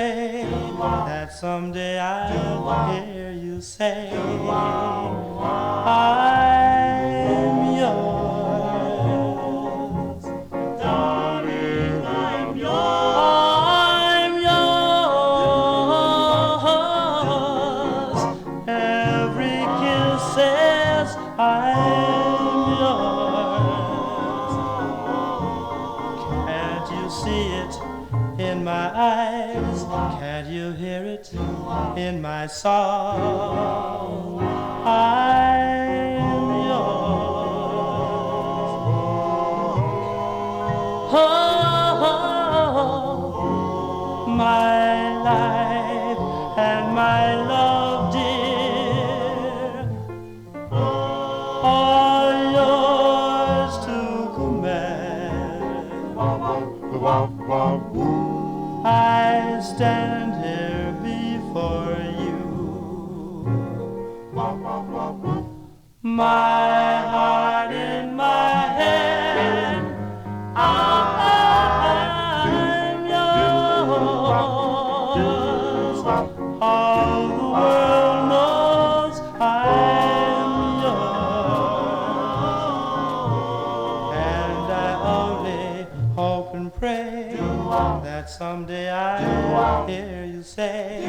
pray that someday I'll hear you say, I'm yours. Darling, I'm yours. I'm yours. Every kiss says I'm yours. Can't you see it in my eyes? Can't you hear it in my song? I'm yours. Oh, my life and my love, dear, are yours to command. I stand here before you, my heart in my hand. I'm yours. All the world knows I'm yours. And I only hope and pray that someday I'll hear you say,